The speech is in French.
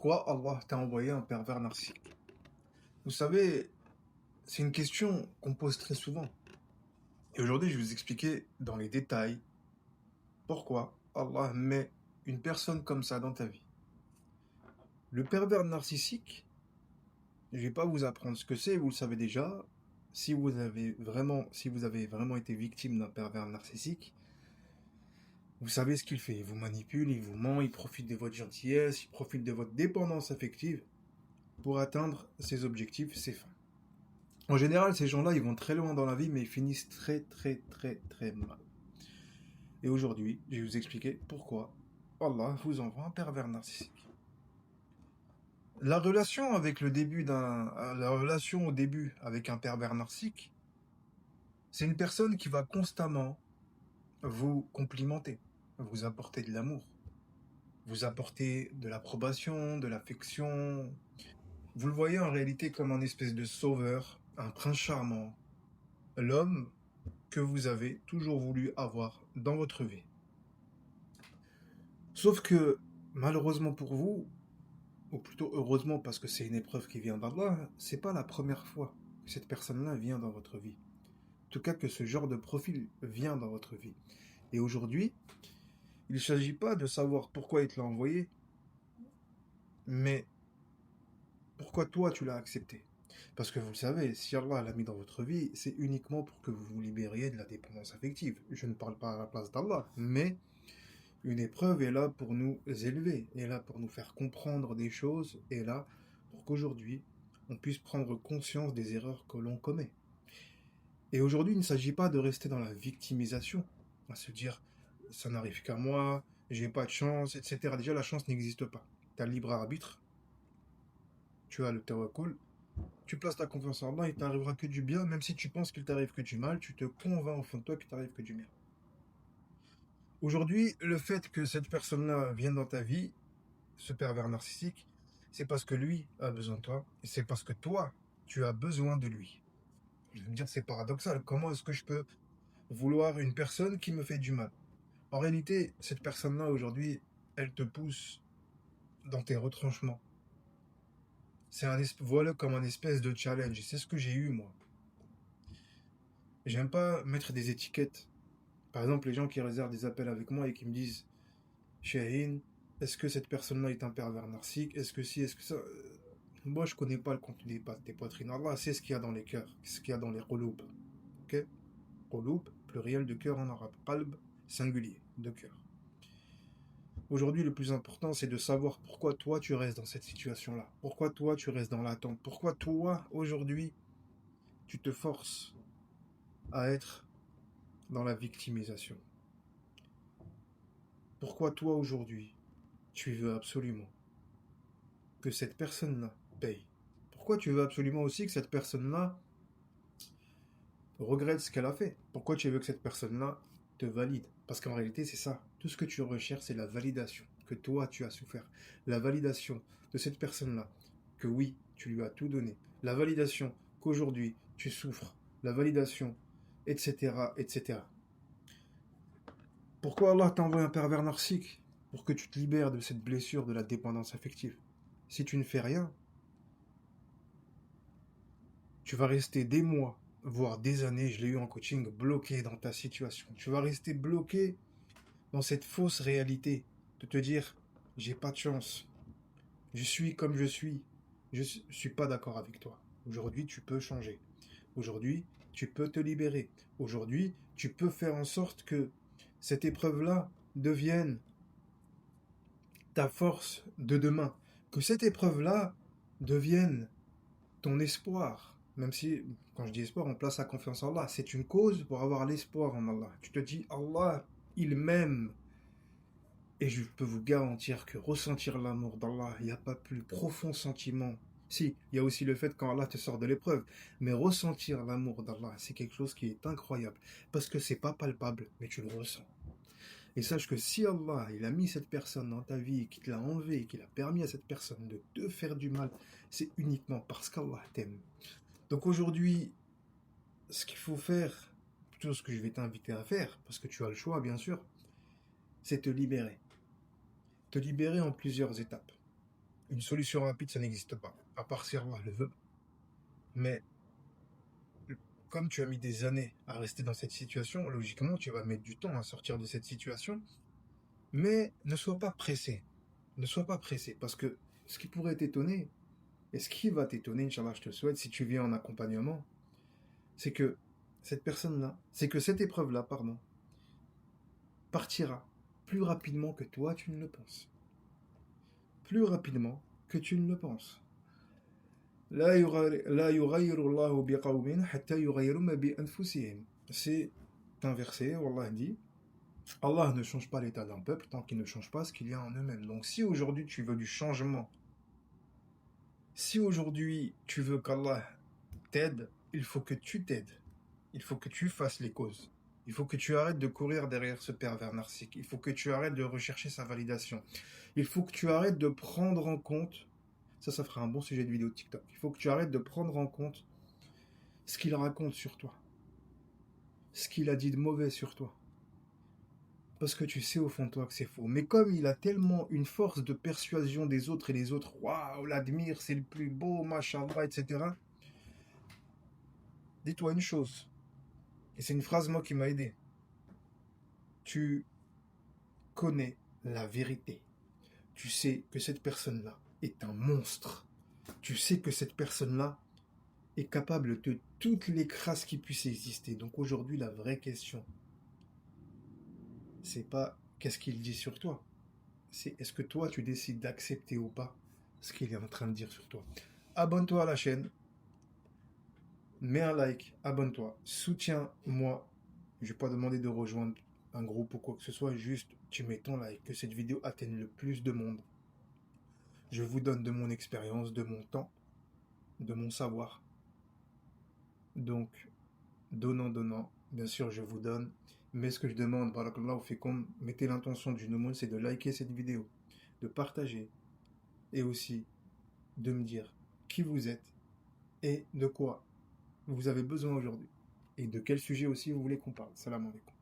Pourquoi Allah t'a envoyé un pervers narcissique? Vous savez, c'est une question qu'on pose très souvent. Et aujourd'hui, je vais vous expliquer dans les détails pourquoi Allah met une personne comme ça dans ta vie. Le pervers narcissique, je ne vais pas vous apprendre ce que c'est, vous le savez déjà. Si vous avez vraiment été victime d'un pervers narcissique, vous savez ce qu'il fait. Il vous manipule, il vous ment, il profite de votre gentillesse, il profite de votre dépendance affective pour atteindre ses objectifs, ses fins. En général, ces gens-là, ils vont très loin dans la vie, mais ils finissent très, très, très, très mal. Et aujourd'hui, je vais vous expliquer pourquoi Allah vous envoie un pervers narcissique. La relation au début avec un pervers narcissique, c'est une personne qui va constamment vous complimenter, vous apporter de l'amour, vous apporter de l'approbation, de l'affection. Vous le voyez en réalité comme un espèce de sauveur, un prince charmant, l'homme que vous avez toujours voulu avoir dans votre vie. Sauf que, malheureusement pour vous, ou plutôt heureusement parce que c'est une épreuve qui vient d'Allah, c'est pas la première fois que cette personne-là vient dans votre vie. En tout cas que ce genre de profil vient dans votre vie. Et aujourd'hui, il ne s'agit pas de savoir pourquoi il te l'a envoyé, mais pourquoi toi tu l'as accepté. Parce que vous le savez, si Allah l'a mis dans votre vie, c'est uniquement pour que vous vous libériez de la dépendance affective. Je ne parle pas à la place d'Allah, mais une épreuve est là pour nous élever, est là pour nous faire comprendre des choses, est là pour qu'aujourd'hui, on puisse prendre conscience des erreurs que l'on commet. Et aujourd'hui, il ne s'agit pas de rester dans la victimisation, à se dire ça n'arrive qu'à moi, j'ai pas de chance, etc. Déjà, la chance n'existe pas. Tu as le libre arbitre, tu as le tawakkul, tu places ta confiance en Allah, il t'arrivera que du bien, même si tu penses qu'il t'arrive que du mal, tu te convaincs au fond de toi qu'il t'arrive que du bien. Aujourd'hui, le fait que cette personne-là vienne dans ta vie, ce pervers narcissique, c'est parce que lui a besoin de toi, et c'est parce que toi, tu as besoin de lui. Je vais me dire, c'est paradoxal. Comment est-ce que je peux vouloir une personne qui me fait du mal? En réalité, cette personne-là, aujourd'hui, elle te pousse dans tes retranchements. Voilà comme un espèce de challenge. Et c'est ce que j'ai eu, moi. J'aime pas mettre des étiquettes. Par exemple, les gens qui réservent des appels avec moi et qui me disent, Shaheen, est-ce que cette personne-là est un pervers narcissique? Est-ce que si, est-ce que ça? Moi, je connais pas le contenu des poitrines. Allah sait ce qu'il y a dans les cœurs, ce qu'il y a dans les qulub. Ok? Qulub, pluriel de cœur en arabe. Qalb, singulier, de cœur. Aujourd'hui, le plus important, c'est de savoir pourquoi toi, tu restes dans cette situation-là. Pourquoi toi, tu restes dans l'attente. Pourquoi toi, aujourd'hui, tu te forces à être dans la victimisation. Pourquoi toi, aujourd'hui, tu veux absolument que cette personne-là paye. Pourquoi tu veux absolument aussi que cette personne-là regrette ce qu'elle a fait? Pourquoi tu veux que cette personne-là te valide? Parce qu'en réalité, c'est ça. Tout ce que tu recherches, c'est la validation que toi, tu as souffert. La validation de cette personne-là, que oui, tu lui as tout donné. La validation qu'aujourd'hui, tu souffres. La validation, etc., etc. Pourquoi Allah t'envoie un pervers narcissique? Pour que tu te libères de cette blessure de la dépendance affective. Si tu ne fais rien, tu vas rester des mois, voire des années, je l'ai eu en coaching, bloqué dans ta situation. Tu vas rester bloqué dans cette fausse réalité de te dire, j'ai pas de chance, je suis comme je suis pas d'accord avec toi. Aujourd'hui, tu peux changer. Aujourd'hui, tu peux te libérer. Aujourd'hui, tu peux faire en sorte que cette épreuve-là devienne ta force de demain. Que cette épreuve-là devienne ton espoir, même si, quand je dis espoir, on place sa confiance en Allah. C'est une cause pour avoir l'espoir en Allah. Tu te dis, Allah, il m'aime. Et je peux vous garantir que ressentir l'amour d'Allah, il n'y a pas plus profond sentiment. Si, il y a aussi le fait quand Allah te sort de l'épreuve. Mais ressentir l'amour d'Allah, c'est quelque chose qui est incroyable. Parce que c'est pas palpable, mais tu le ressens. Et sache que si Allah, il a mis cette personne dans ta vie, qu'il te l'a enlevé, qu'il a permis à cette personne de te faire du mal, c'est uniquement parce qu'Allah t'aime. Donc aujourd'hui, ce qu'il faut faire, plutôt ce que je vais t'inviter à faire, parce que tu as le choix bien sûr, c'est te libérer. Te libérer en plusieurs étapes. Une solution rapide, ça n'existe pas, à part si Allah le veut. Mais comme tu as mis des années à rester dans cette situation, logiquement, tu vas mettre du temps à sortir de cette situation. Mais ne sois pas pressé. Ne sois pas pressé. Parce que ce qui pourrait t'étonner, et ce qui va t'étonner, Inch'Allah, je te le souhaite, si tu viens en accompagnement, c'est que cette épreuve-là, pardon, partira plus rapidement que toi, tu ne le penses. Plus rapidement que tu ne le penses. C'est un verset où Allah dit Allah ne change pas l'état d'un peuple tant qu'il ne change pas ce qu'il y a en eux-mêmes. Donc si aujourd'hui tu veux du changement, si aujourd'hui tu veux qu'Allah t'aide, il faut que tu t'aides. Il faut que tu fasses les causes. Il faut que tu arrêtes de courir derrière ce pervers narcissique. Il faut que tu arrêtes de rechercher sa validation. Il faut que tu arrêtes de prendre en compte, ça fera un bon sujet de vidéo de TikTok. Il faut que tu arrêtes de prendre en compte ce qu'il raconte sur toi, ce qu'il a dit de mauvais sur toi. Parce que tu sais au fond de toi que c'est faux. Mais comme il a tellement une force de persuasion des autres et les autres, waouh, l'admire, c'est le plus beau, machallah, etc. Dis-toi une chose, et c'est une phrase moi qui m'a aidé. Tu connais la vérité. Tu sais que cette personne-là est un monstre. Tu sais que cette personne-là est capable de toutes les crasses qui puissent exister. Donc aujourd'hui, la vraie question, c'est pas qu'est-ce qu'il dit sur toi. C'est est-ce que toi, tu décides d'accepter ou pas ce qu'il est en train de dire sur toi. Abonne-toi à la chaîne. Mets un like, abonne-toi, soutiens-moi. Je ne vais pas demander de rejoindre un groupe ou quoi que ce soit, juste tu mets ton like, que cette vidéo atteigne le plus de monde. Je vous donne de mon expérience, de mon temps, de mon savoir. Donc, donnant, bien sûr je vous donne. Mais ce que je demande, barakallahu fikum, mettez l'intention d'une aumône, c'est de liker cette vidéo, de partager et aussi de me dire qui vous êtes et de quoi vous avez besoin aujourd'hui. Et de quel sujet aussi vous voulez qu'on parle. Salam alaikum.